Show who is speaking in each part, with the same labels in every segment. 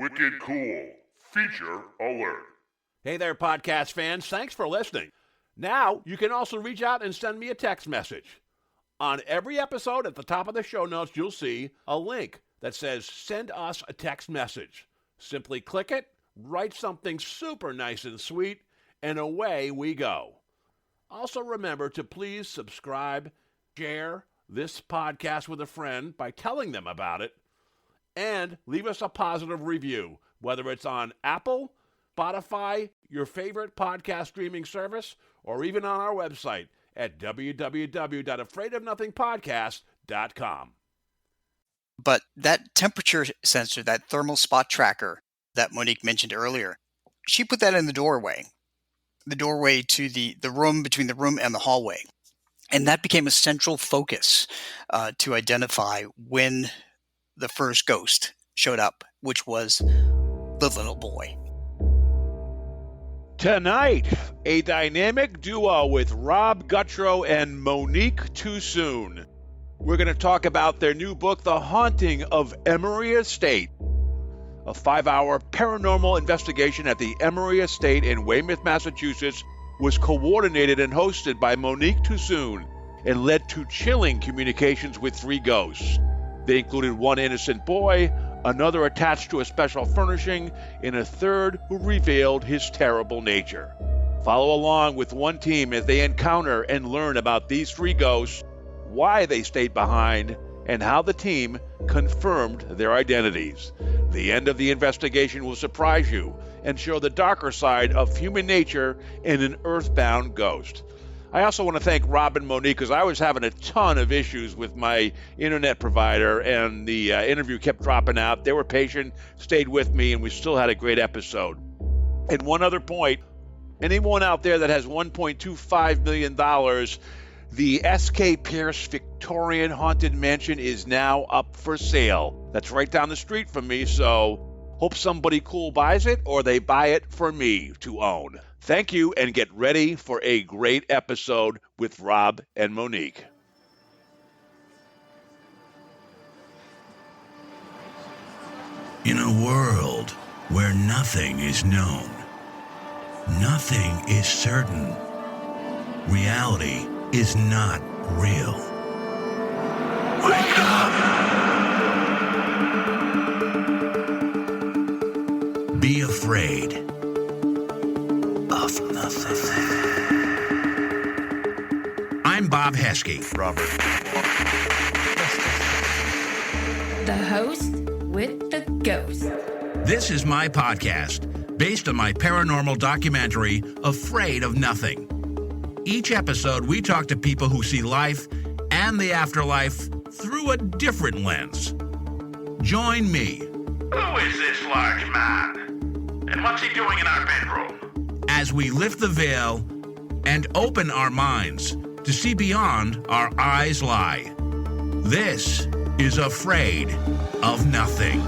Speaker 1: Wicked cool. Feature alert.
Speaker 2: Hey there, podcast fans. Thanks for listening. Now, you can also reach out and send me a text message. On every episode, at the top of the show notes, you'll see a link that says, send us a text message. Simply click it, write something super nice and sweet, and away we go. Also remember to please subscribe, share this podcast with a friend by telling them about it, and leave us a positive review, whether it's on Apple, Spotify, your favorite podcast streaming service, or even on our website at www.afraidofnothingpodcast.com.
Speaker 3: But that temperature sensor, that thermal spot tracker that Monique mentioned earlier, she put that in the doorway to the room, between the room and the hallway. And that became a central focus to identify when the first ghost showed up, which was the little boy.
Speaker 2: Tonight, a dynamic duo with Rob Gutro and Monique Toosoon. We're going to talk about their new book, The Haunting of Emery Estate, a 5-hour paranormal investigation at the Emery Estate in Weymouth, Massachusetts, was coordinated and hosted by Monique Toosoon and led to chilling communications with 3 ghosts. They included one innocent boy, another attached to a special furnishing, and a third who revealed his terrible nature. Follow along with one team as they encounter and learn about these 3 ghosts, why they stayed behind, and how the team confirmed their identities. The end of the investigation will surprise you and show the darker side of human nature in an earthbound ghost. I also want to thank Rob and Monique because I was having a ton of issues with my internet provider and the interview kept dropping out. They were patient, stayed with me, and we still had a great episode. And one other point, anyone out there that has $1.25 million, the S.K. Pierce Victorian Haunted Mansion is now up for sale. That's right down the street from me, so hope somebody cool buys it or they buy it for me to own. Thank you, and get ready for a great episode with Rob and Monique.
Speaker 4: In a world where nothing is known, nothing is certain, reality is not real. Wake up! Be afraid of nothing. I'm Bob Heskey.
Speaker 1: Robert.
Speaker 5: The host with the ghost.
Speaker 4: This is my podcast, based on my paranormal documentary, Afraid of Nothing. Each episode, we talk to people who see life and the afterlife through a different lens. Join me.
Speaker 6: Who is this large man? And what's he doing in our bedroom?
Speaker 4: As we lift the veil and open our minds to see beyond our eyes lie. This is Afraid of Nothing.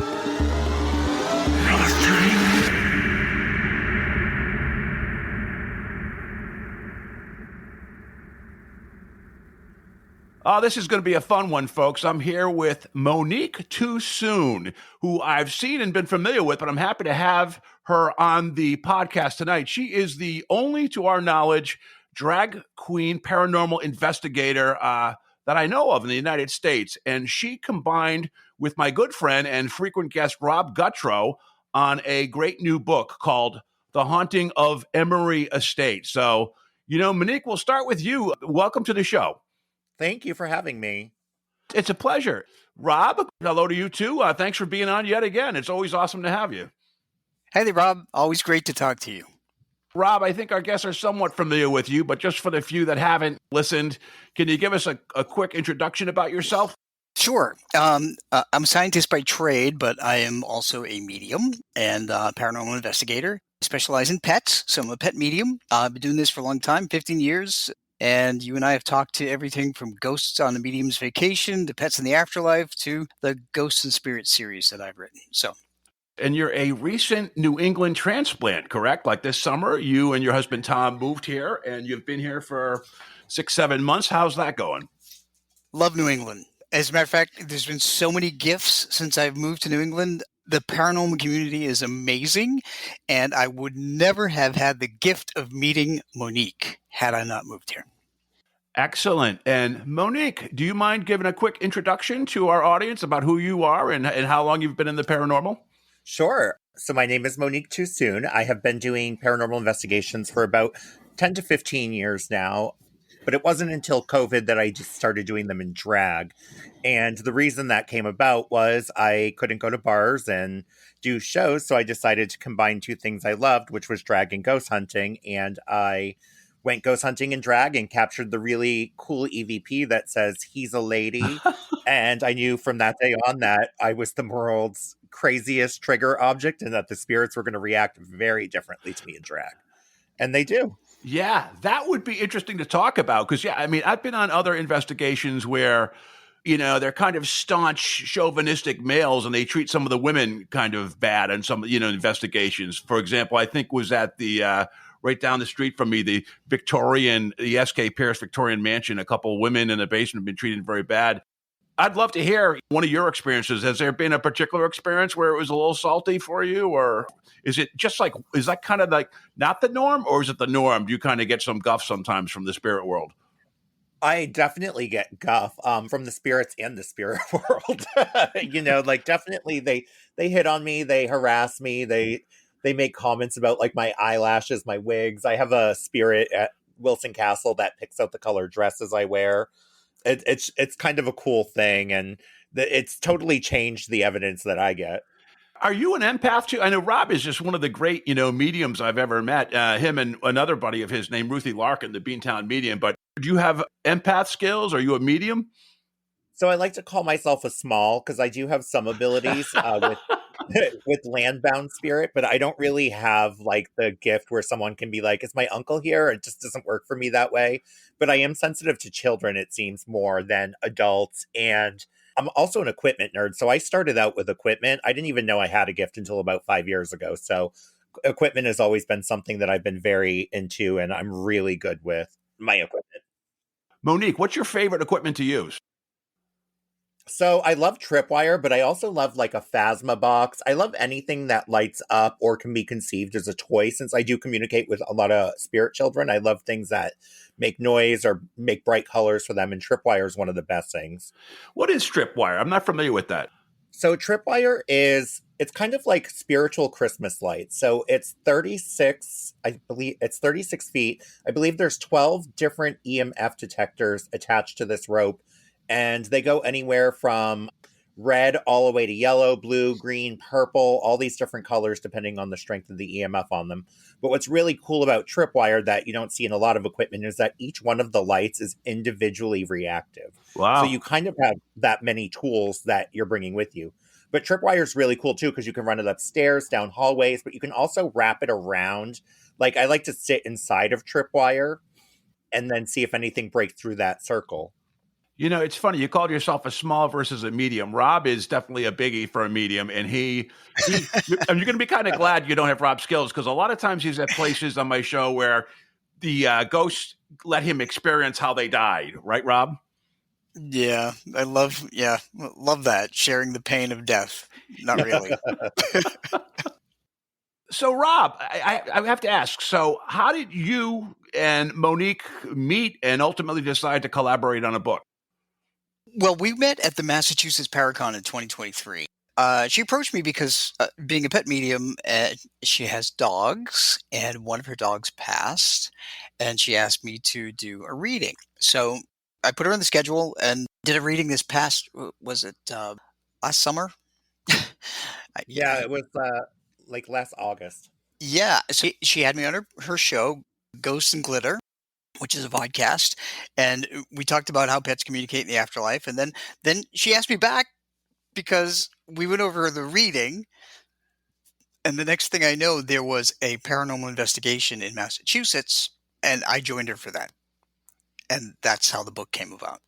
Speaker 2: This is going to be a fun one, folks. I'm here with Monique Toosoon, who I've seen and been familiar with, but I'm happy to have her on the podcast tonight. She is the only, to our knowledge, drag queen paranormal investigator that I know of in the United States. And she combined with my good friend and frequent guest, Rob Gutro, on a great new book called The Haunting of Emery Estate. So, Monique, we'll start with you. Welcome to the show.
Speaker 7: Thank you for having me.
Speaker 2: It's a pleasure. Rob, hello to you too. Thanks for being on yet again. It's always awesome to have you.
Speaker 3: Hey there, Rob. Always great to talk to you.
Speaker 2: Rob, I think our guests are somewhat familiar with you, but just for the few that haven't listened, can you give us a quick introduction about yourself?
Speaker 3: Sure. I'm a scientist by trade, but I am also a medium and paranormal investigator. I specialize in pets, so I'm a pet medium. I've been doing this for a long time, 15 years. And you and I have talked to everything from ghosts on a medium's vacation to pets in the afterlife to the Ghosts and Spirits series that I've written.
Speaker 2: And you're a recent New England transplant, correct? Like this summer, you and your husband Tom moved here, and you've been here for 6-7 months. How's that going?
Speaker 3: Love New England. As a matter of fact, there's been so many gifts since I've moved to New England. The paranormal community is amazing, and I would never have had the gift of meeting Monique had I not moved here.
Speaker 2: Excellent. And Monique, do you mind giving a quick introduction to our audience about who you are and how long you've been in the paranormal?
Speaker 7: Sure. So my name is Monique Toosoon. I have been doing paranormal investigations for about 10 to 15 years now, but it wasn't until COVID that I just started doing them in drag. And the reason that came about was I couldn't go to bars and do shows, so I decided to combine two things I loved, which was drag and ghost hunting. And I went ghost hunting in drag and captured the really cool EVP that says he's a lady. And I knew from that day on that I was the world's craziest trigger object and that the spirits were going to react very differently to me in drag. And they do.
Speaker 2: Yeah, that would be interesting to talk about because, yeah, I mean, I've been on other investigations where, they're kind of staunch chauvinistic males and they treat some of the women kind of bad in some, investigations. For example, I think was at the right down the street from me, the S.K. Pierce Victorian Mansion. A couple of women in the basement have been treated very bad. I'd love to hear one of your experiences. Has there been a particular experience where it was a little salty for you, or is it just like, is that kind of like not the norm, or is it the norm? Do you kind of get some guff sometimes from the spirit world?
Speaker 7: I definitely get guff from the spirits and the spirit world. Definitely they hit on me, they harass me, they make comments about like my eyelashes, my wigs. I have a spirit at Wilson Castle that picks out the color dresses I wear. It's kind of a cool thing, and it's totally changed the evidence that I get.
Speaker 2: Are you an empath too? I know Rob is just one of the great, mediums I've ever met. Him and another buddy of his named Ruthie Larkin, the Beantown medium. But do you have empath skills? Are you a medium?
Speaker 7: So I like to call myself a small because I do have some abilities with landbound spirit, but I don't really have like the gift where someone can be like, is my uncle here? It just doesn't work for me that way. But I am sensitive to children, it seems, more than adults. And I'm also an equipment nerd. So I started out with equipment. I didn't even know I had a gift until about 5 years ago. So equipment has always been something that I've been very into, and I'm really good with my equipment.
Speaker 2: Monique, what's your favorite equipment to use?
Speaker 7: So I love tripwire, but I also love like a Phasma box. I love anything that lights up or can be conceived as a toy. Since I do communicate with a lot of spirit children, I love things that make noise or make bright colors for them. And tripwire is one of the best things.
Speaker 2: What is tripwire? I'm not familiar with that.
Speaker 7: So tripwire it's kind of like spiritual Christmas lights. So it's 36, I believe it's 36 feet. I believe there's 12 different EMF detectors attached to this rope. And they go anywhere from red all the way to yellow, blue, green, purple, all these different colors depending on the strength of the EMF on them. But what's really cool about tripwire that you don't see in a lot of equipment is that each one of the lights is individually reactive.
Speaker 2: Wow.
Speaker 7: So you kind of have that many tools that you're bringing with you. But tripwire is really cool too because you can run it upstairs, down hallways, but you can also wrap it around. Like I like to sit inside of tripwire and then see if anything breaks through that circle.
Speaker 2: It's funny. You called yourself a small versus a medium. Rob is definitely a biggie for a medium, and and you're going to be kind of glad you don't have Rob's skills because a lot of times he's at places on my show where the ghosts let him experience how they died. Right, Rob?
Speaker 3: Yeah, I love that, sharing the pain of death. Not really.
Speaker 2: So, Rob, I have to ask, so how did you and Monique meet and ultimately decide to collaborate on a book?
Speaker 3: Well, we met at the Massachusetts Paracon in 2023. She approached me because being a pet medium, she has dogs, and one of her dogs passed, and she asked me to do a reading. So I put her on the schedule and did a reading this past, was it last summer?
Speaker 7: Yeah, it was like last August.
Speaker 3: Yeah, so she had me on her show, Ghosts and Glitter, which is a podcast, and we talked about how pets communicate in the afterlife. And then she asked me back because we went over the reading, and the next thing I know, there was a paranormal investigation in Massachusetts, and I joined her for that. And that's how the book came about.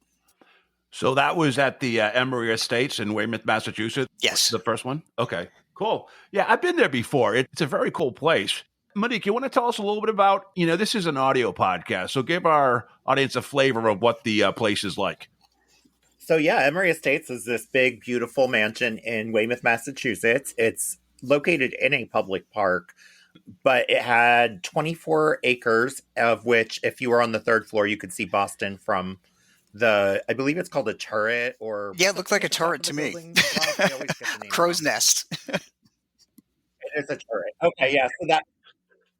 Speaker 2: So that was at the Emery Estates in Weymouth, Massachusetts?
Speaker 3: Yes.
Speaker 2: The first one? Okay, cool. Yeah, I've been there before. It's a very cool place. Monique, you want to tell us a little bit about, this is an audio podcast, so give our audience a flavor of what the place is like.
Speaker 7: So yeah, Emery Estates is this big, beautiful mansion in Weymouth, Massachusetts. It's located in a public park, but it had 24 acres, of which, if you were on the third floor, you could see Boston from I believe it's called a turret, or
Speaker 3: Yeah, it
Speaker 7: what's
Speaker 3: looked
Speaker 7: up
Speaker 3: like a
Speaker 7: at the top
Speaker 3: turret
Speaker 7: of
Speaker 3: to
Speaker 7: the
Speaker 3: me.
Speaker 7: building? Rob, I always get the name
Speaker 3: Crow's
Speaker 7: wrong.
Speaker 3: nest.
Speaker 7: It's a turret. Okay, yeah. So that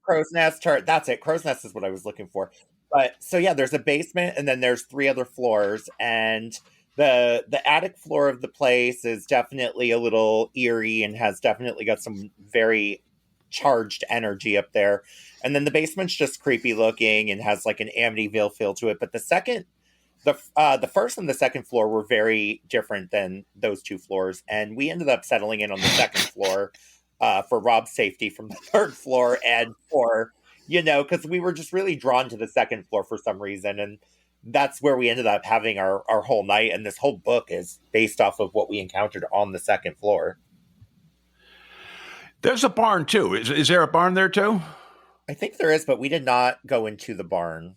Speaker 7: crow's nest turret. That's it. Crow's nest is what I was looking for. But so yeah, there's a basement, and then there's three other floors, and the attic floor of the place is definitely a little eerie and has definitely got some very charged energy up there. And then the basement's just creepy looking and has like an Amityville feel to it. But the first and the second floor were very different than those two floors, and we ended up settling in on the second floor for Rob's safety from the third floor, and for because we were just really drawn to the second floor for some reason, and that's where we ended up having our whole night. And this whole book is based off of what we encountered on the second floor.
Speaker 2: There's a barn too. Is there a barn there too?
Speaker 7: I think there is, but we did not go into the barn.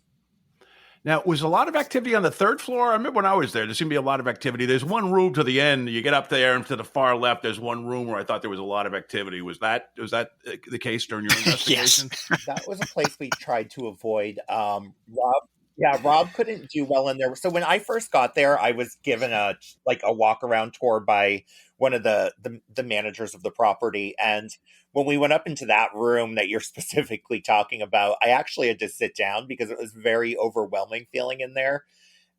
Speaker 2: Now, was a lot of activity on the third floor? I remember when I was there seemed to be a lot of activity. There's one room to the end. You get up there and to the far left, there's one room where I thought there was a lot of activity. Was that the case during your investigation?
Speaker 3: Yes.
Speaker 7: That was a place we tried to avoid. Rob couldn't do well in there. So when I first got there, I was given a walk around tour by one of the managers of the property. And when we went up into that room that you're specifically talking about, I actually had to sit down because it was very overwhelming feeling in there.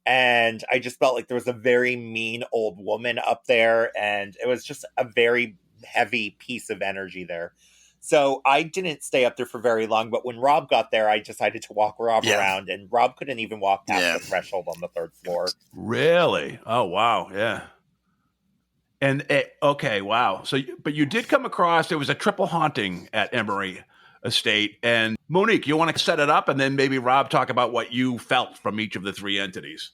Speaker 7: And I just felt like there was a very mean old woman up there. And it was just a very heavy piece of energy there. So I didn't stay up there for very long, but when Rob got there, I decided to walk Rob around, and Rob couldn't even walk past the threshold on the third floor.
Speaker 2: Really? Oh, wow. Yeah. And okay, wow. So, but you did come across, there was a triple haunting at Emery Estate. And Monique, you want to set it up, and then maybe Rob talk about what you felt from each of the three entities.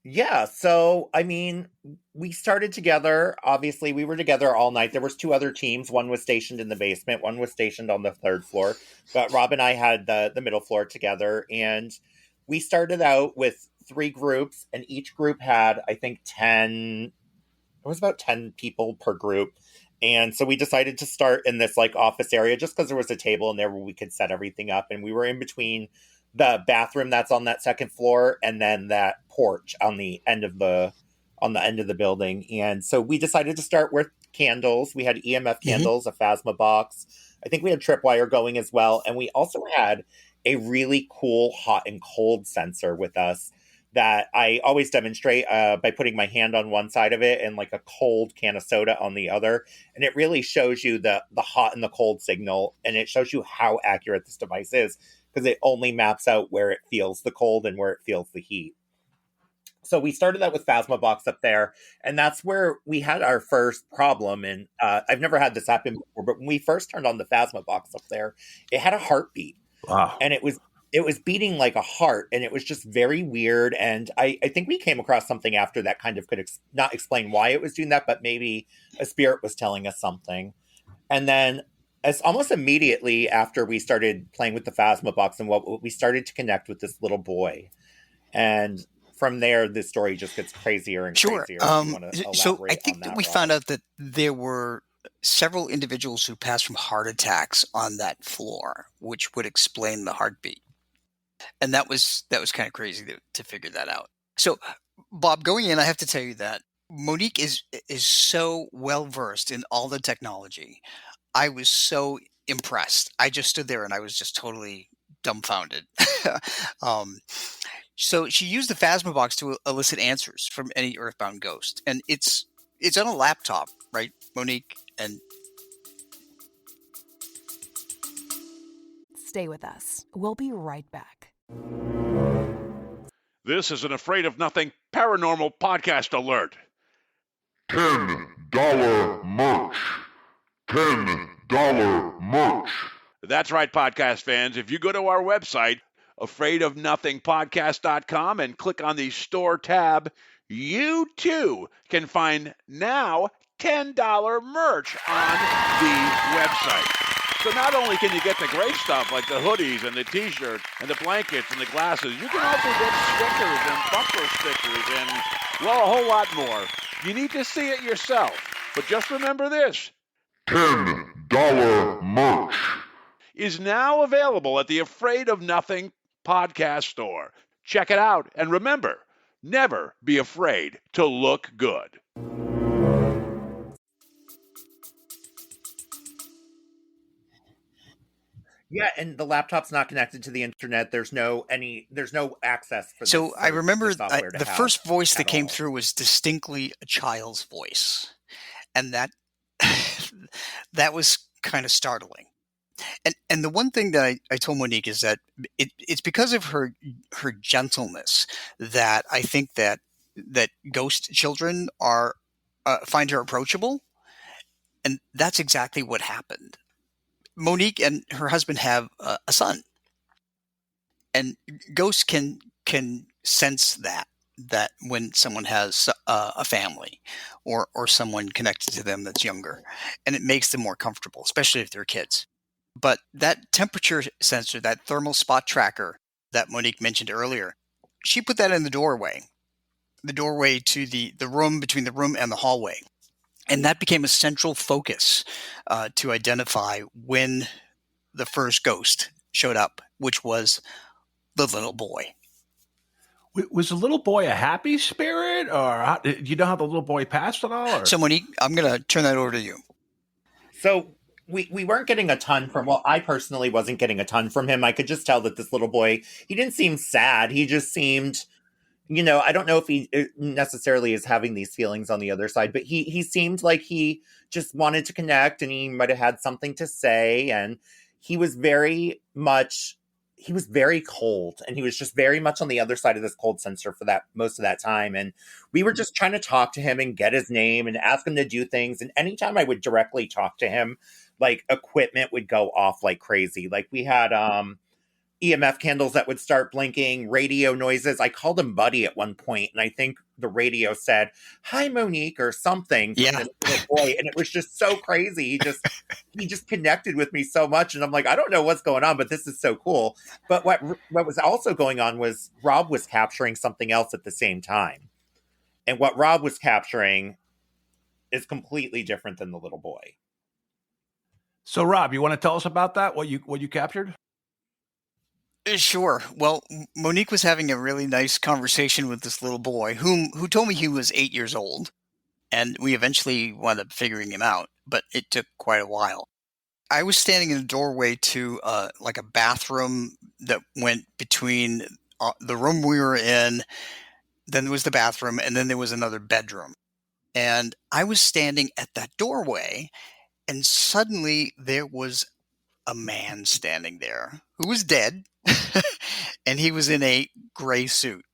Speaker 7: Yeah, so I mean, we started together. Obviously, we were together all night. There was two other teams. One was stationed in the basement. One was stationed on the third floor. But Rob and I had the middle floor together, and we started out with three groups, and each group had, I think, 10. It was about 10 people per group. And so we decided to start in this office area just because there was a table in there where we could set everything up. And we were in between the bathroom that's on that second floor and then that porch on the end of the building. And so we decided to start with candles. We had EMF candles, a Phasma box. I think we had tripwire going as well. And we also had a really cool hot and cold sensor with us that I always demonstrate by putting my hand on one side of it and a cold can of soda on the other. And it really shows you the hot and the cold signal. And it shows you how accurate this device is because it only maps out where it feels the cold and where it feels the heat. So we started that with Phasma box up there. And that's where we had our first problem. And I've never had this happen before, but when we first turned on the Phasma box up there, it had a heartbeat.
Speaker 2: Wow.
Speaker 7: And it was beating like a heart, and it was just very weird. And I think we came across something after that kind of could not explain why it was doing that, but maybe a spirit was telling us something. And then as almost immediately after we started playing with the Phasma box, and what we started to connect with this little boy. And from there, the story just gets crazier and crazier.
Speaker 3: So I think that we found out that there were several individuals who passed from heart attacks on that floor, which would explain the heartbeat. And that was kind of crazy to figure that out. So, Bob, going in, I have to tell you that Monique is so well versed in all the technology. I was so impressed. I just stood there and I was just totally dumbfounded. So she used the Phasma box to elicit answers from any earthbound ghost, and it's on a laptop, right, Monique? And
Speaker 8: stay with us. We'll be right back.
Speaker 2: This is an Afraid of Nothing paranormal podcast alert.
Speaker 1: $10 merch. $10 merch.
Speaker 2: That's right, podcast fans. If you go to our website, afraidofnothingpodcast.com, and click on the store tab, you too can find now $10 merch on the website. So not only can you get the great stuff like the hoodies and the t-shirts and the blankets and the glasses, you can also get stickers and bumper stickers and Well, a whole lot more. You need to see it yourself. But just remember this.
Speaker 1: $10 merch.
Speaker 2: Is now available at the Afraid of Nothing podcast store. Check it out. And remember, never be afraid to look good.
Speaker 7: Yeah, and the laptop's not connected to the internet. There's no access for this.
Speaker 3: So I remember
Speaker 7: software to
Speaker 3: the
Speaker 7: have
Speaker 3: first voice that
Speaker 7: at
Speaker 3: came
Speaker 7: all.
Speaker 3: through was distinctly a child's voice. And that that was kind of startling. And the one thing that I told Monique is that it's because of her gentleness that I think that ghost children are find her approachable, and that's exactly what happened. Monique and her husband have a son, and ghosts can sense that when someone has a family or someone connected to them that's younger, and it makes them more comfortable, especially if they're kids. But that temperature sensor, that thermal spot tracker that Monique mentioned earlier, she put that in the doorway to the room between the room and the hallway. And that became a central focus to identify when the first ghost showed up, which was the little boy.
Speaker 9: Was the little boy a happy spirit, or do you know how the little boy passed at all? Or?
Speaker 3: So, Monique, I'm going to turn that over to you.
Speaker 7: So we weren't getting a ton from, well, I personally wasn't getting a ton from him. I could just tell that this little boy, he didn't seem sad. He just seemed, I don't know if he necessarily is having these feelings on the other side, but he seemed like he just wanted to connect, and he might have had something to say. And he was very cold, and he was just very much on the other side of this cold sensor for that most of that time. And we were just trying to talk to him and get his name and ask him to do things. And anytime I would directly talk to him, like, equipment would go off like crazy. Like, we had EMF candles that would start blinking, radio noises. I called him Buddy at one point, and I think the radio said, "Hi, Monique," or something from the little boy. And it was just so crazy. He just connected with me so much. And I'm like, I don't know what's going on, but this is so cool. But what was also going on was Rob was capturing something else at the same time. And what Rob was capturing is completely different than the little boy.
Speaker 9: So, Rob, you want to tell us about that? What you captured?
Speaker 3: Sure. Well, Monique was having a really nice conversation with this little boy who told me he was 8 years old, and we eventually wound up figuring him out, but it took quite a while. I was standing in a doorway to like a bathroom that went between the room we were in, then there was the bathroom, and then there was another bedroom. And I was standing at that doorway, and suddenly there was a man standing there who was dead, and he was in a gray suit.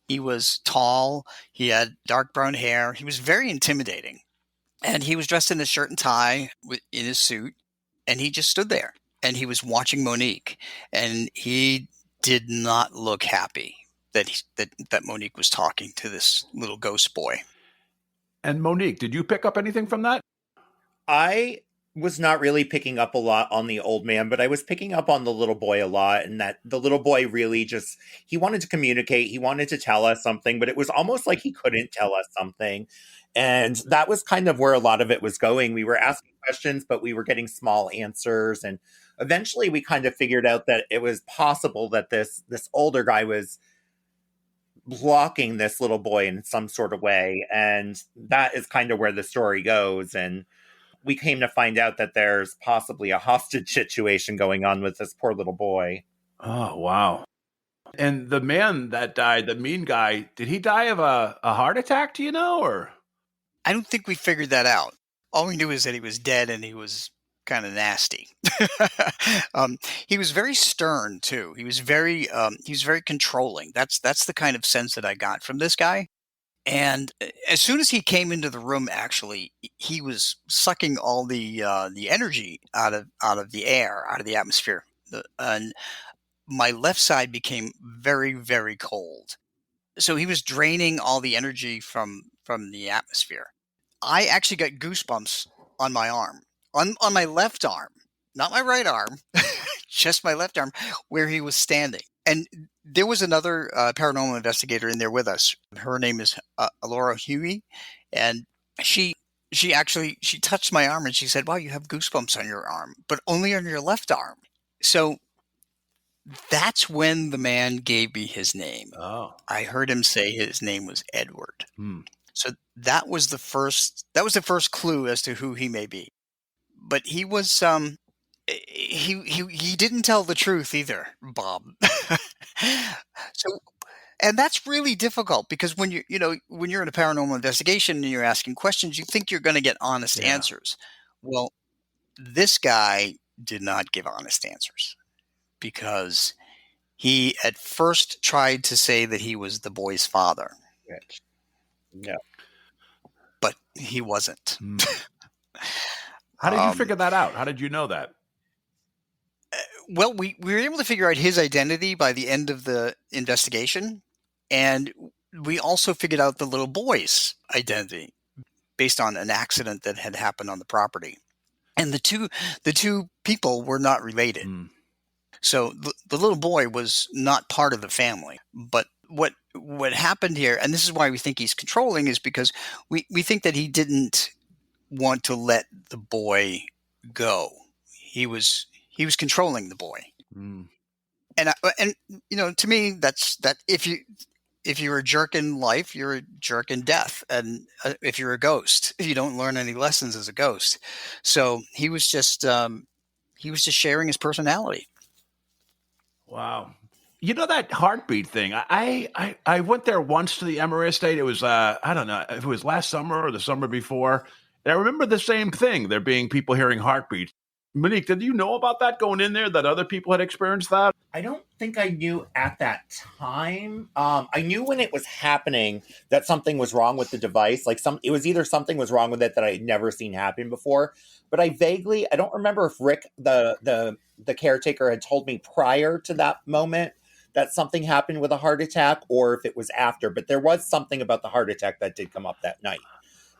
Speaker 3: He was tall. He had dark brown hair. He was very intimidating. And he was dressed in a shirt and tie in his suit, and he just stood there. And he was watching Monique, and he did not look happy that Monique was talking to this little ghost boy.
Speaker 9: And Monique, did you pick up anything from that?
Speaker 7: I was not really picking up a lot on the old man, but I was picking up on the little boy a lot, and that the little boy really he wanted to communicate. He wanted to tell us something, but it was almost like he couldn't tell us something. And that was kind of where a lot of it was going. We were asking questions, but we were getting small answers. And eventually we kind of figured out that it was possible that this older guy was blocking this little boy in some sort of way. And that is kind of where the story goes. And we came to find out that there's possibly a hostage situation going on with this poor little boy.
Speaker 9: Oh, wow. And the man that died, the mean guy, did he die of a heart attack, do you know? Or
Speaker 3: I don't think we figured that out. All we knew is that he was dead and he was kind of nasty. He was very stern too. He was very controlling. That's the kind of sense that I got from this guy. And as soon as he came into the room, actually, he was sucking all the energy out of the air, out of the atmosphere. And my left side became very, very cold. So he was draining all the energy from the atmosphere. I actually got goosebumps on my arm, on my left arm, not my right arm, just my left arm, where he was standing. And there was another paranormal investigator in there with us. Her name is Alora Huey, and she touched my arm and she said, "Wow, you have goosebumps on your arm, but only on your left arm." So that's when the man gave me his name.
Speaker 9: Oh.
Speaker 3: I heard him say his name was Edward.
Speaker 9: Hmm.
Speaker 3: So that was the first clue as to who he may be. But he was he didn't tell the truth either, Bob. So, and that's really difficult because when when you're in a paranormal investigation and you're asking questions, you think you're going to get honest
Speaker 9: Yeah.
Speaker 3: answers. Well, this guy did not give honest answers because he at first tried to say that he was the boy's father,
Speaker 7: Yeah.
Speaker 3: but he wasn't.
Speaker 9: Hmm. How did you figure that out? How did you know that?
Speaker 3: Well, we were able to figure out his identity by the end of the investigation, and we also figured out the little boy's identity based on an accident that had happened on the property. And the two people were not related.
Speaker 9: Hmm.
Speaker 3: So the little boy was not part of the family. But what happened here, and this is why we think he's controlling, is because we think that he didn't want to let the boy go. He was controlling the boy.
Speaker 9: Mm.
Speaker 3: And to me, that's that. If you're a jerk in life, you're a jerk in death. And if you're a ghost, you don't learn any lessons as a ghost. So he was just sharing his personality.
Speaker 9: Wow. You know that heartbeat thing? I went there once to the Emery Estate. It was I don't know if it was last summer or the summer before. And I remember the same thing. There being people hearing heartbeats. Monique, did you know about that going in there, that other people had experienced that?
Speaker 7: I don't think I knew at that time. I knew when it was happening that something was wrong with the device. It was either something was wrong with it that I had never seen happen before. But I don't remember if Rick, the caretaker, had told me prior to that moment that something happened with a heart attack, or if it was after. But there was something about the heart attack that did come up that night.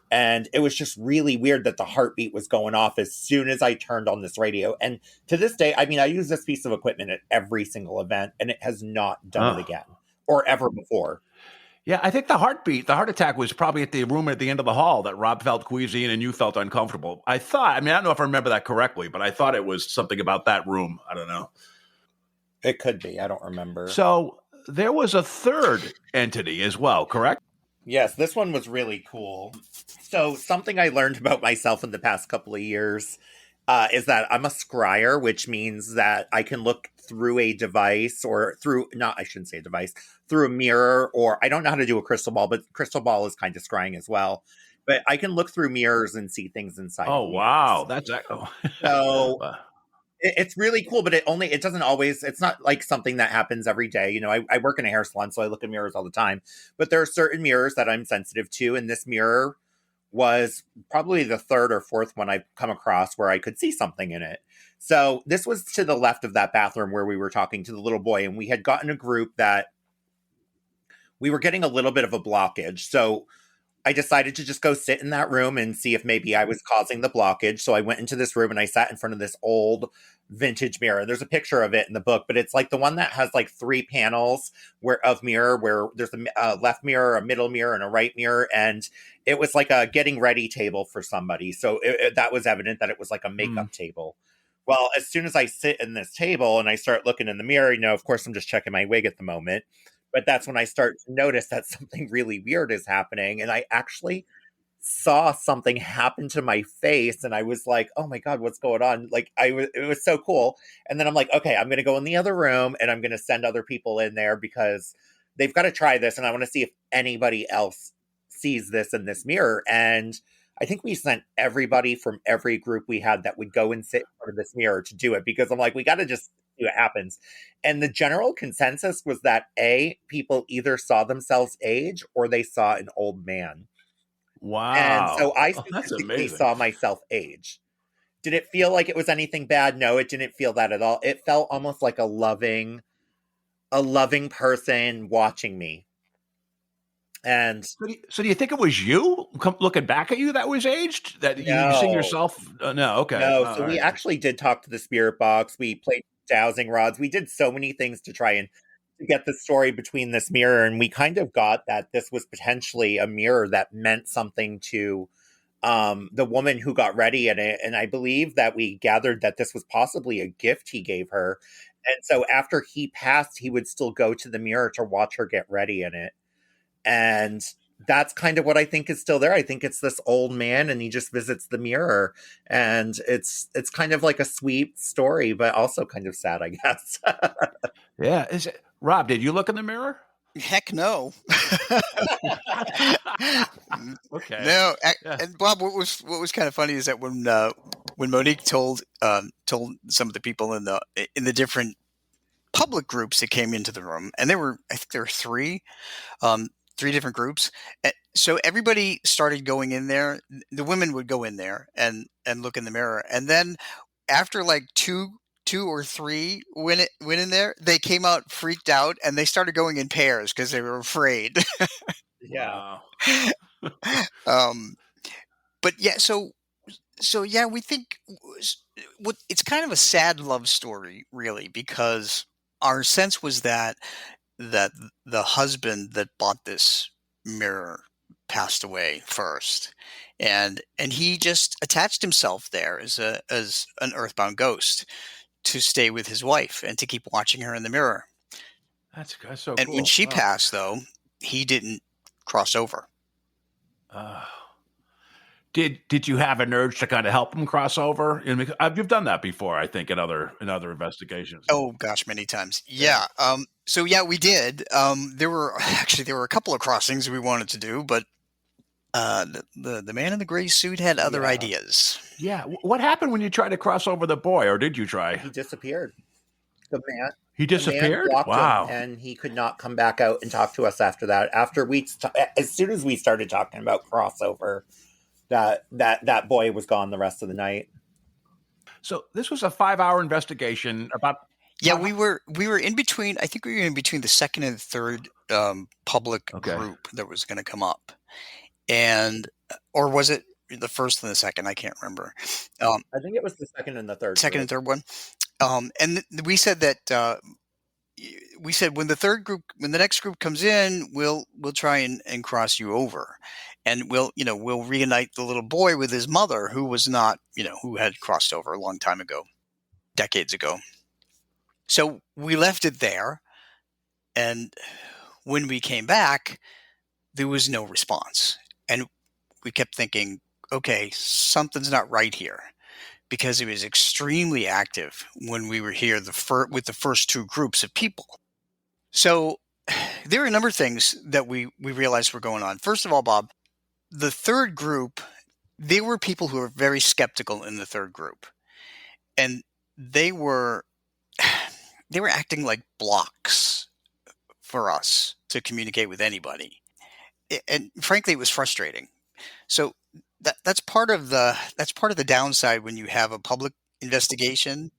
Speaker 7: And it was just really weird that the heartbeat was going off as soon as I turned on this radio. And to this day, I mean, I use this piece of equipment at every single event, and it has not done it again or ever before.
Speaker 9: Yeah, I think the heart attack was probably at the room at the end of the hall that Rob felt queasy and you felt uncomfortable. I don't know if I remember that correctly, but I thought it was something about that room. I don't know.
Speaker 7: It could be. I don't remember.
Speaker 9: So there was a third entity as well, correct?
Speaker 7: Yes, this one was really cool. So something I learned about myself in the past couple of years is that I'm a scryer, which means that I can look through a device through a mirror, or I don't know how to do a crystal ball, but crystal ball is kind of scrying as well. But I can look through mirrors and see things inside.
Speaker 9: Oh, wow. That's
Speaker 7: so it's really cool, but it doesn't always, it's not like something that happens every day. You know, I work in a hair salon, so I look in mirrors all the time, but there are certain mirrors that I'm sensitive to. And this mirror was probably the third or fourth one I've come across where I could see something in it. So this was to the left of that bathroom where we were talking to the little boy, and we had gotten a group that we were getting a little bit of a blockage. So I decided to just go sit in that room and see if maybe I was causing the blockage. So I went into this room and I sat in front of this old vintage mirror. There's a picture of it in the book, but it's like the one that has like 3 panels of mirror, where there's a left mirror, a middle mirror, and a right mirror. And it was like a getting ready table for somebody. So that was evident that it was like a makeup table. Well, as soon as I sit in this table and I start looking in the mirror, of course, I'm just checking my wig at the moment. But that's when I start to notice that something really weird is happening. And I actually saw something happen to my face. And I was like, oh my God, what's going on? It was so cool. And then I'm like, okay, I'm going to go in the other room and I'm going to send other people in there because they've got to try this. And I want to see if anybody else sees this in this mirror. And I think we sent everybody from every group we had that would go and sit in front of this mirror to do it, because I'm like, we got to just see what happens. And the general consensus was that people either saw themselves age or they saw an old man.
Speaker 9: Wow.
Speaker 7: And so I specifically saw myself age. Did it feel like it was anything bad? No, it didn't feel that at all. It felt almost like a loving person watching me. And
Speaker 9: so do you think it was you looking back at you that was aged? That you see yourself? No, okay.
Speaker 7: No, so we actually did talk to the spirit box. We played dowsing rods. We did so many things to try and to get the story between this mirror, and we kind of got that this was potentially a mirror that meant something to the woman who got ready in it. And I believe that we gathered that this was possibly a gift he gave her. And so after he passed, he would still go to the mirror to watch her get ready in it. And that's kind of what I think is still there. I think it's this old man and he just visits the mirror, and it's kind of like a sweet story, but also kind of sad, I guess.
Speaker 9: Yeah. Rob, did you look in the mirror?
Speaker 3: Heck no.
Speaker 9: Okay.
Speaker 3: No.
Speaker 9: Yeah.
Speaker 3: And Bob, what was kind of funny is that when Monique told some of the people in the different public groups that came into the room, and I think there were three different groups. So everybody started going in there. The women would go in there and look in the mirror, and then after like two or three went in there, they came out freaked out, and they started going in pairs because they were afraid.
Speaker 7: Yeah.
Speaker 9: Wow.
Speaker 3: But yeah, so yeah, we think it's kind of a sad love story, really, because our sense was that the husband that bought this mirror passed away first, and he just attached himself there as an earthbound ghost to stay with his wife and to keep watching her in the mirror.
Speaker 9: That's so
Speaker 3: And
Speaker 9: cool.
Speaker 3: when she
Speaker 9: Wow.
Speaker 3: passed, though, he didn't cross over.
Speaker 9: Did you have an urge to kind of help him cross over? You've done that before, I think, in other investigations.
Speaker 3: Oh gosh, many times. Yeah. So yeah, we did. There were a couple of crossings we wanted to do, but the man in the gray suit had other ideas.
Speaker 9: Yeah. What happened when you tried to cross over the boy, or did you try?
Speaker 7: He disappeared. The man.
Speaker 9: He disappeared?
Speaker 7: Blocked
Speaker 9: Wow.
Speaker 7: him, and he could not come back out and talk to us after that. As soon as we started talking about crossover, that boy was gone the rest of the night.
Speaker 9: So this was a 5-hour investigation about.
Speaker 3: Yeah, we were in between. I think we were in between the second and third public group that was going to come up, or was it the first and the second? I can't remember.
Speaker 7: I think it was the second and the third.
Speaker 3: Second and third one. And we said that when the next group comes in, we'll try and cross you over, and we'll reunite the little boy with his mother, who was not, who had crossed over a long time ago, decades ago. So we left it there, and when we came back, there was no response, and we kept thinking, okay, something's not right here, because it was extremely active when we were here with the first two groups of people. So there were a number of things that we realized were going on. First of all, Bob, the third group, there were people who were very skeptical in the third group, and they were acting like blocks for us to communicate with anybody. And frankly, it was frustrating. So that's part of the downside when you have a public investigation.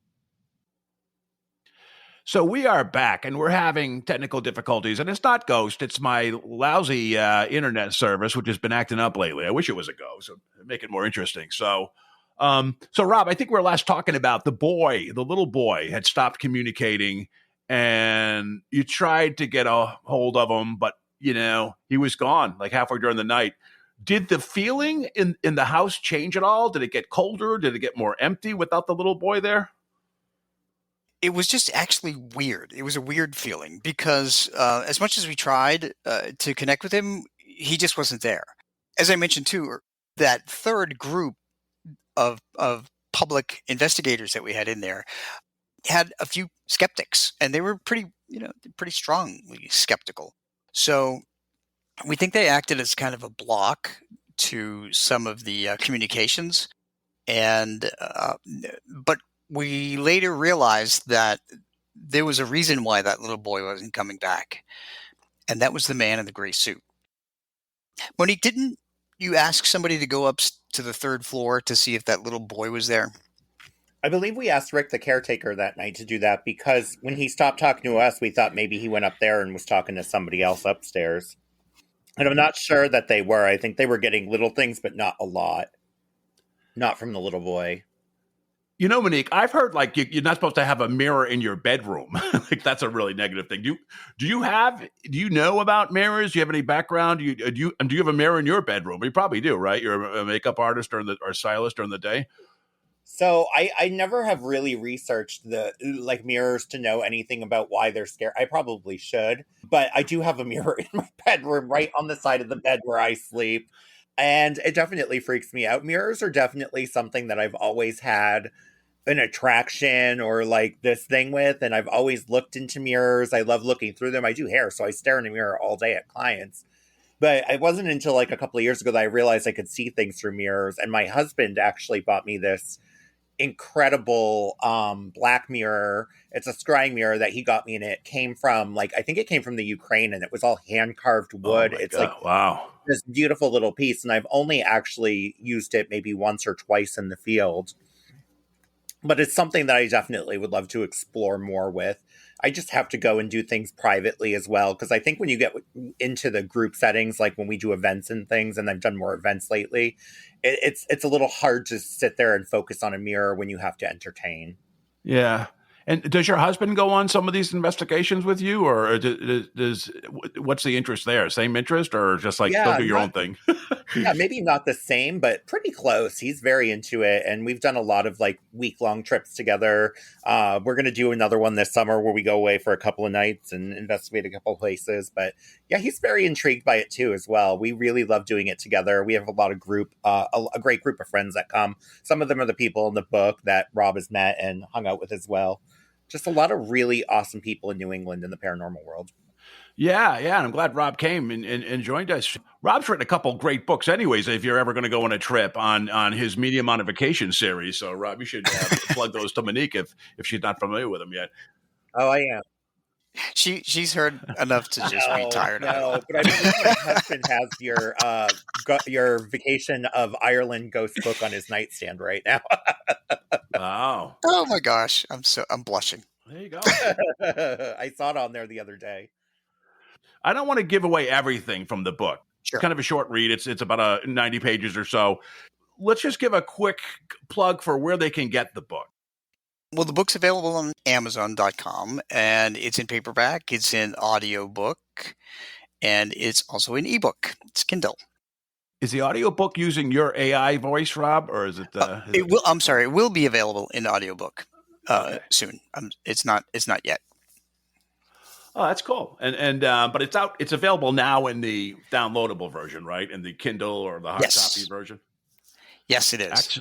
Speaker 9: So we are back, and we're having technical difficulties, and it's not Ghost; it's my lousy internet service, which has been acting up lately. I wish it was a Ghost, so make it more interesting. So Rob, I think we were last talking about the little boy had stopped communicating, and you tried to get a hold of him, but he was gone like halfway during the night. Did the feeling in the house change at all? Did it get colder? Did it get more empty without the little boy there?
Speaker 3: It was just actually weird. It was a weird feeling because as much as we tried to connect with him, he just wasn't there. As I mentioned too, that third group of public investigators that we had in there had a few skeptics, and they were pretty strongly skeptical. So we think they acted as kind of a block to some of the communications, but we later realized that there was a reason why that little boy wasn't coming back, and that was the man in the gray suit. Monique, didn't you ask somebody to go up to the third floor to see if that little boy was there?
Speaker 7: I believe we asked Rick, the caretaker, that night to do that because when he stopped talking to us, we thought maybe he went up there and was talking to somebody else upstairs. And I'm not sure that they were. I think they were getting little things, but not a lot. Not from the little boy.
Speaker 9: Monique, I've heard like you're not supposed to have a mirror in your bedroom. Like that's a really negative thing. Do you know about mirrors? Do you have any background? Do you have a mirror in your bedroom? You probably do, right? You're a makeup artist or stylist during the day.
Speaker 7: So I never have really researched the like mirrors to know anything about why they're scary. I probably should, but I do have a mirror in my bedroom right on the side of the bed where I sleep. And it definitely freaks me out. Mirrors are definitely something that I've always had an attraction or like this thing with. And I've always looked into mirrors. I love looking through them. I do hair, so I stare in a mirror all day at clients. But it wasn't until like a couple of years ago that I realized I could see things through mirrors. And my husband actually bought me this incredible black mirror. It's a scrying mirror that he got me, and it came from like I think it came from the Ukraine, and it was all hand carved wood.
Speaker 9: Oh my
Speaker 7: It's
Speaker 9: God.
Speaker 7: like
Speaker 9: Wow.
Speaker 7: this beautiful little piece, and I've only actually used it maybe once or twice in the field. But it's something that I definitely would love to explore more with. I just have to go and do things privately as well, because I think when you get into the group settings, like when we do events and things, and I've done more events lately, it's a little hard to sit there and focus on a mirror when you have to entertain.
Speaker 9: Yeah. And does your husband go on some of these investigations with you, or what's the interest there? Same interest, or just like go do your own thing?
Speaker 7: Yeah, maybe not the same, but pretty close. He's very into it, and we've done a lot of like week-long trips together. We're going to do another one this summer where we go away for a couple of nights and investigate a couple of places. But yeah, he's very intrigued by it too as well. We really love doing it together. We have a lot of a great group of friends that come. Some of them are the people in the book that Rob has met and hung out with as well. Just a lot of really awesome people in New England in the paranormal world.
Speaker 9: Yeah, and I'm glad Rob came and joined us. Rob's written a couple great books anyways, if you're ever going to go on a trip on his Medium on a Vacation series. So, Rob, you should plug those to Monique if she's not familiar with them yet.
Speaker 7: Oh, I am.
Speaker 3: She's heard enough to just be tired of it.
Speaker 7: No, but I believe my husband has your Vacation of Ireland ghost book on his nightstand right now.
Speaker 9: Wow.
Speaker 3: Oh my gosh, I'm blushing.
Speaker 9: There you go.
Speaker 7: I saw it on there the other day.
Speaker 9: I don't want to give away everything from the book.
Speaker 3: Sure.
Speaker 9: It's kind of a short read. It's about 90 pages or so. Let's just give a quick plug for where they can get the book.
Speaker 3: Well, the book's available on Amazon.com, and it's in paperback, it's in audiobook, and it's also in ebook. It's Kindle.
Speaker 9: Is the audiobook using your AI voice, Rob, or is it?
Speaker 3: It will be available in audiobook soon. It's not yet.
Speaker 9: Oh, that's cool. And but it's out. It's available now in the downloadable version, right? In the Kindle or the hard copy version.
Speaker 3: Yes, it is.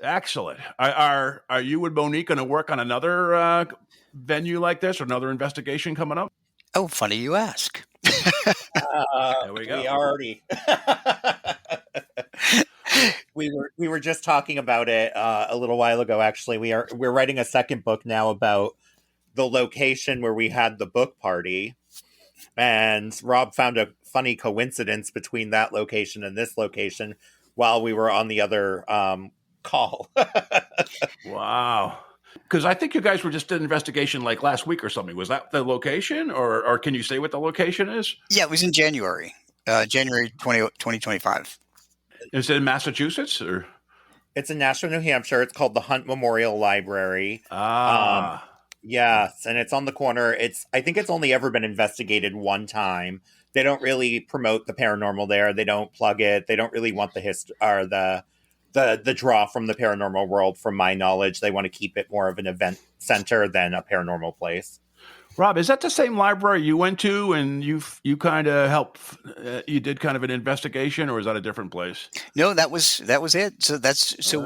Speaker 9: Excellent. Are you and Monique going to work on another venue like this or another investigation coming up?
Speaker 3: Oh, funny you ask.
Speaker 9: There we go.
Speaker 7: We already. we were just talking about it a little while ago. Actually, we're writing a second book now about the location where we had the book party, and Rob found a funny coincidence between that location and this location while we were on the other call.
Speaker 9: Wow. Because I think you guys were just in an investigation like last week or something. Was that the location, or can you say what the location is?
Speaker 3: Yeah, it was in January 2025.
Speaker 9: Is it in Massachusetts or?
Speaker 7: It's in Nashua, New Hampshire. It's called the Hunt Memorial Library. Yes, and it's on the corner. I think it's only ever been investigated one time. They don't really promote the paranormal there. They don't plug it. They don't really want the history or the draw from the paranormal world. From my knowledge, they want to keep it more of an event center than a paranormal place.
Speaker 9: Rob, is that the same library you went to and you kind of helped? You did kind of an investigation, or is that a different place?
Speaker 3: No, that was it. So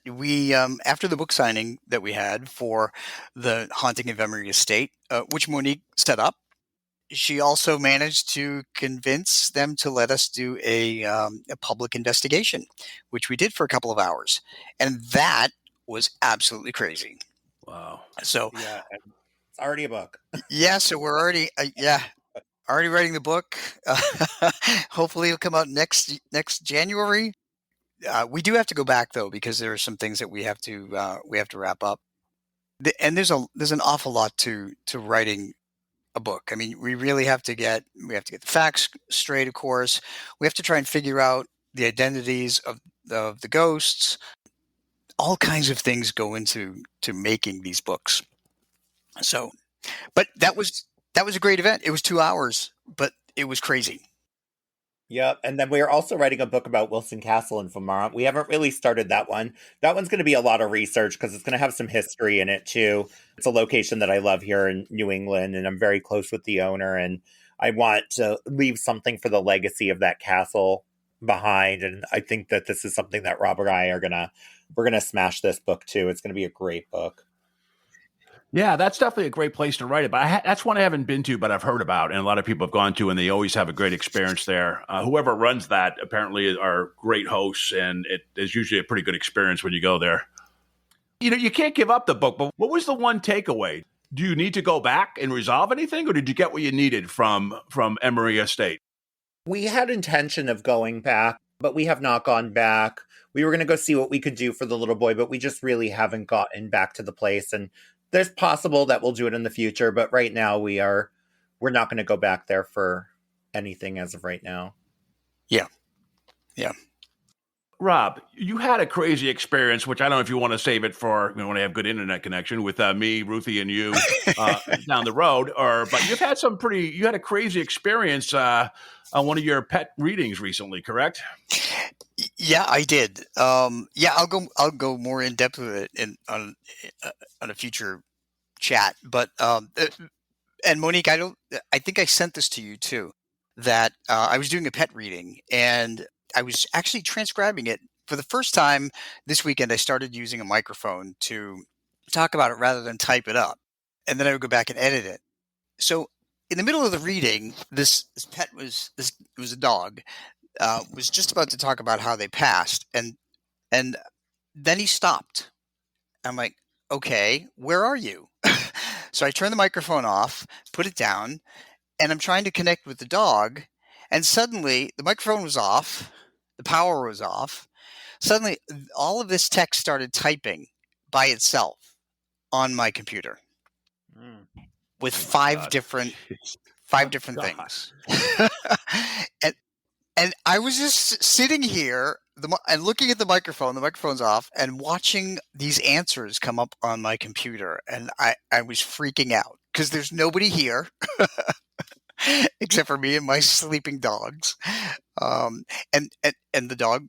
Speaker 3: we after the book signing that we had for the Haunting of Emery Estate, which Monique set up, she also managed to convince them to let us do a public investigation, which we did for a couple of hours, and that was absolutely crazy.
Speaker 9: Wow!
Speaker 3: So
Speaker 7: yeah. It's already a book.
Speaker 3: Yeah, so we're already already writing the book. Hopefully it'll come out next January. We do have to go back though, because there are some things that we have to wrap up. And there's an awful lot to writing a book. I mean, we really have to get the facts straight, of course. We have to try and figure out the identities of the ghosts. all kinds of things go into making these books. So, but that was a great event. It was 2 hours, but it was crazy.
Speaker 7: Yep. And then we are also writing a book about Wilson Castle in Vermont. We haven't really started that one. That one's going to be a lot of research because it's going to have some history in it too. It's a location that I love here in New England, and I'm very close with the owner, and I want to leave something for the legacy of that castle behind. And I think that this is something that Rob and I we're going to smash this book too. It's going to be a great book.
Speaker 9: Yeah, that's definitely a great place to write it. But that's one I haven't been to, but I've heard about, and a lot of people have gone to, and they always have a great experience there. Whoever runs that apparently are great hosts, and it is usually a pretty good experience when you go there. You know, you can't give up the book, but what was the one takeaway? Do you need to go back and resolve anything, or did you get what you needed from Emery Estate?
Speaker 7: We had intention of going back, but we have not gone back. We were going to go see what we could do for the little boy, but we just really haven't gotten back to the place. And there's possible that we'll do it in the future, but right now we're not going to go back there for anything as of right now.
Speaker 3: Yeah.
Speaker 9: Rob, you had a crazy experience, which I don't know if you want to save it for when I have good internet connection with me, Ruthie, and you down the road, but you had a crazy experience on one of your pet readings recently, correct?
Speaker 3: Yeah, I did. I'll go more in depth with it on a future chat. But and Monique, I think I sent this to you too. That I was doing a pet reading, and I was actually transcribing it for the first time this weekend. I started using a microphone to talk about it rather than type it up, and then I would go back and edit it. So in the middle of the reading, this pet it was a dog. Was just about to talk about how they passed, and then he stopped. I'm like, okay, where are you? So I turned the microphone off, put it down, and I'm trying to connect with the dog, and suddenly the microphone was off, the power was off. Suddenly, all of this text started typing by itself on my computer with five different things. And I was just sitting here and looking at the microphone. The microphone's off, and watching these answers come up on my computer. And I was freaking out because there's nobody here except for me and my sleeping dogs. And the dog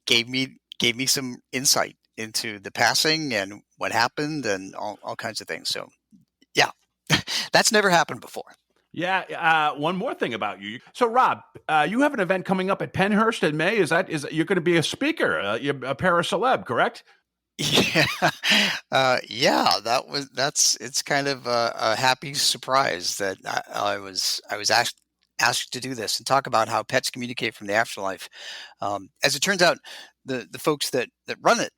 Speaker 3: gave me some insight into the passing and what happened and all kinds of things. So, yeah, that's never happened before.
Speaker 9: Yeah. One more thing about you. So, Rob, you have an event coming up at Penhurst in May. Is you're going to be a speaker? You're a paraceleb, correct?
Speaker 3: Yeah. It's kind of a happy surprise that I was asked to do this and talk about how pets communicate from the afterlife. As it turns out, the folks that run it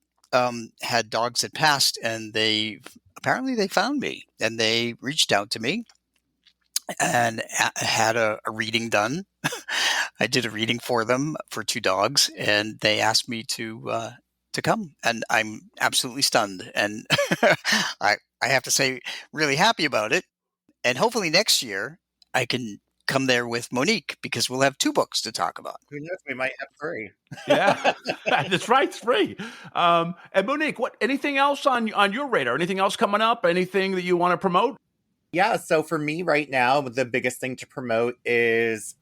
Speaker 3: had dogs that passed, and they found me and they reached out to me and had a reading done. I did a reading for them for 2 dogs, and they asked me to come, and I'm absolutely stunned. And I have to say, really happy about it. And hopefully next year I can come there with Monique, because we'll have 2 books to talk about.
Speaker 7: Who knows? We might have 3.
Speaker 9: Yeah, that's right, 3. And Monique, anything else on your radar? Anything else coming up? Anything that you want to promote?
Speaker 7: Yeah, so for me right now, the biggest thing to promote is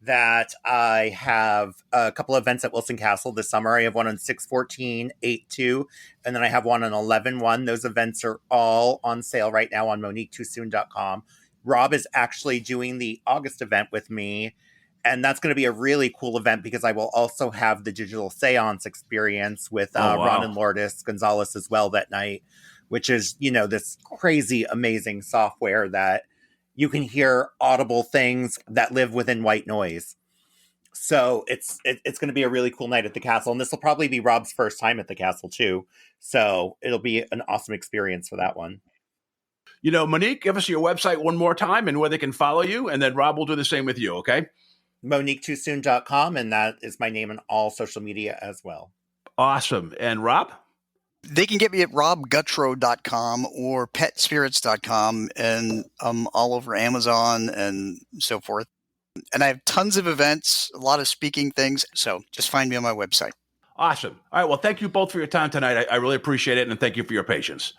Speaker 7: that I have a couple events at Wilson Castle this summer. I have one on 6/14, 8/2, and then I have one on 11/1. Those events are all on sale right now on MoniqueToosoon.com. Rob is actually doing the August event with me, and that's going to be a really cool event because I will also have the digital seance experience with Ron and Lourdes Gonzalez as well that night, which is, this crazy, amazing software that you can hear audible things that live within white noise. So it's going to be a really cool night at the castle. And this will probably be Rob's first time at the castle too. So it'll be an awesome experience for that one.
Speaker 9: Monique, give us your website one more time and where they can follow you. And then Rob will do the same with you. Okay.
Speaker 7: MoniqueToosoon.com. And that is my name on all social media as well.
Speaker 9: Awesome. And Rob?
Speaker 3: They can get me at robgutro.com or petspirits.com, and I'm all over Amazon and so forth. And I have tons of events, a lot of speaking things. So just find me on my website.
Speaker 9: Awesome. All right. Well, thank you both for your time tonight. I really appreciate it, and thank you for your patience.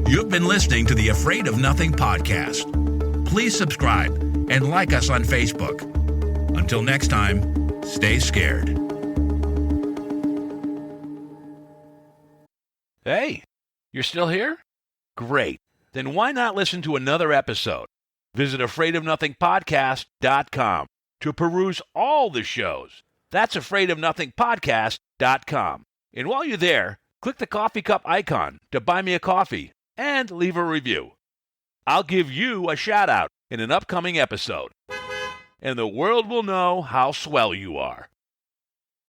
Speaker 4: You've been listening to the Afraid of Nothing podcast. Please subscribe and like us on Facebook. Until next time, stay scared.
Speaker 2: Hey, you're still here? Great. Then why not listen to another episode? Visit afraidofnothingpodcast.com to peruse all the shows. That's afraidofnothingpodcast.com. And while you're there, click the coffee cup icon to buy me a coffee and leave a review. I'll give you a shout out in an upcoming episode, and the world will know how swell you are.